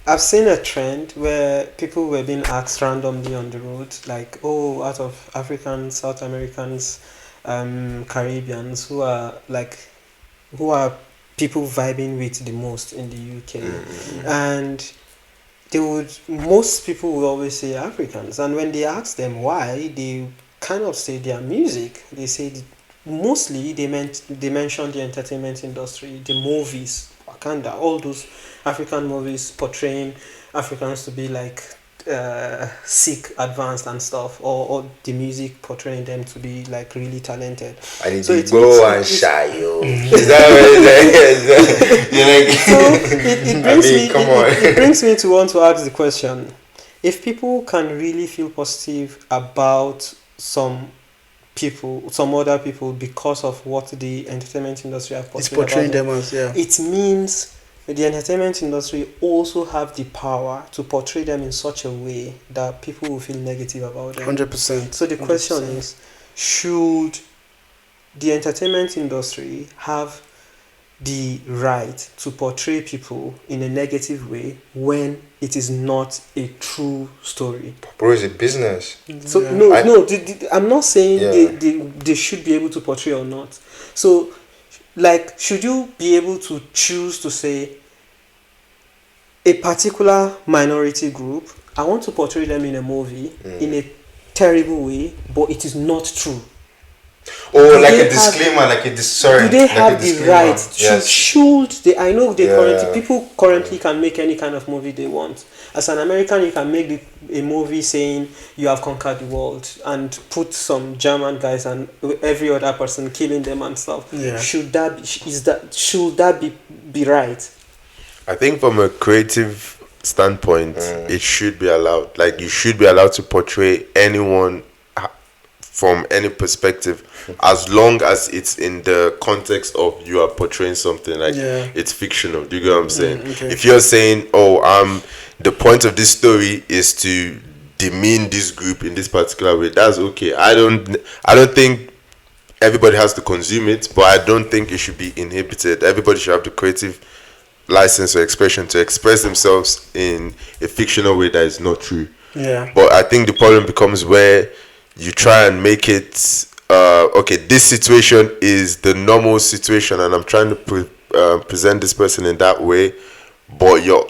I've seen a trend where people were being asked randomly on the road, like, oh, out of Africans, South Americans, Caribbeans, who are people vibing with the most in the UK, and most people will always say Africans, and when they ask them why, they kind of say their music. They say mostly they mention the entertainment industry, the movies, Wakanda, all those African movies portraying Africans to be like sick, advanced and stuff, or the music portraying them to be like really talented. I need to go and shy, yo. Is that what it brings me to want to ask the question: if people can really feel positive about some other people because of what the entertainment industry have portraying them as, it means the entertainment industry also have the power to portray them in such a way that people will feel negative about them. 100%. So the question is, should the entertainment industry have the right to portray people in a negative way when it is not a true story? Bro, it's a business. So I'm not saying they should be able to portray or not. So, like, should you be able to choose to say a particular minority group, I want to portray them in a movie in a terrible way, but it is not true? Or like a disclaimer, do they have the right? Yes. Should they? I know people currently can make any kind of movie they want. As an American, you can make a movie saying you have conquered the world and put some German guys and every other person killing them and stuff. Yeah. Should that be right? I think from a creative standpoint, it should be allowed. Like, you should be allowed to portray anyone from any perspective, as long as it's in the context of you are portraying something like it's fictional. Do you get what I'm saying? Okay. If you're saying, the point of this story is to demean this group in this particular way, that's okay. I don't think everybody has to consume it, but I don't think it should be inhibited. Everybody should have the creative license or expression to express themselves in a fictional way that is not true. Yeah. But I think the problem becomes where you try and make it this situation is the normal situation, and I'm trying to present this person in that way, but you're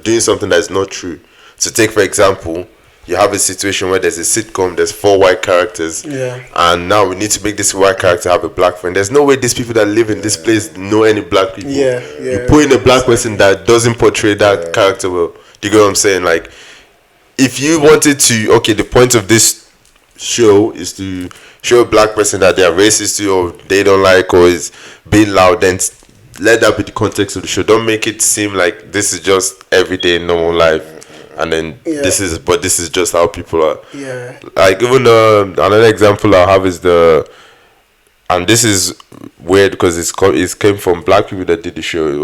doing something that's not true. So take, for example, you have a situation where there's a sitcom, there's 4 white characters, and now we need to make this white character have a black friend. There's no way these people that live in this place know any black people. You put in a black person that doesn't portray that character well. Do you get what I'm saying? Like, if you wanted to, the point of this show is to show a black person that they are racist to, or they don't like, or is being loud, then let that be the context of the show. Don't make it seem like this is just everyday normal life, and then this is just how people are. Like, even another example I have is and this is weird because it came from black people that did the show. It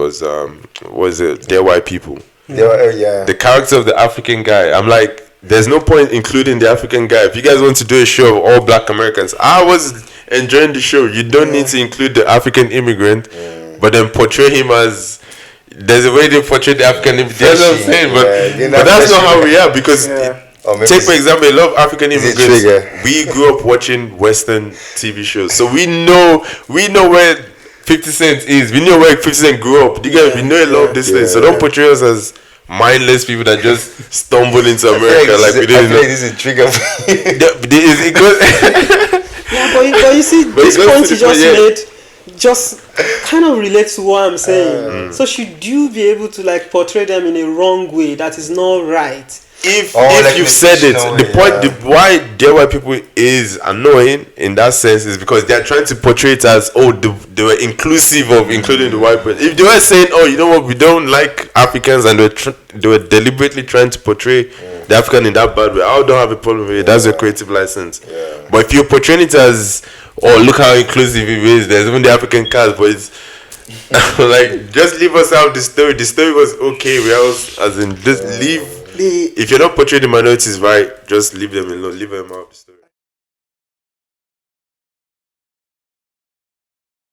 was Dear White People. The character of the African guy, I'm like, there's no point including the African guy. If you guys want to do a show of all black Americans, I was enjoying the show. You don't need to include the African immigrant, but then portray him as, there's a way they portray the African immigrant. That's what I'm saying, but that's not how we are, because take, for example, a lot of African immigrants, we grew up watching Western TV shows, so we know where 50 Cent is. We know where 50 Cent grew up. We know a lot of these things. So don't portray us as mindless people that just stumble into America like we didn't know. This is a trigger. But you see, this point you just made just kind of relates to what I'm saying. So should you be able to like portray them in a wrong way that is not right? If you've said it, why Dear White People is annoying in that sense is because they're trying to portray it as, they were inclusive of including the white person. If they were saying, you know what, we don't like Africans, and they were deliberately trying to portray the African in that bad way, I don't have a problem with it. That's a creative license. But if you're portraying it as, look how inclusive it is, there's even the African cast, but it's like, just leave us out the story. The story was okay. Just leave. If you're not portraying the minorities right, just leave them alone. Leave them out of the story.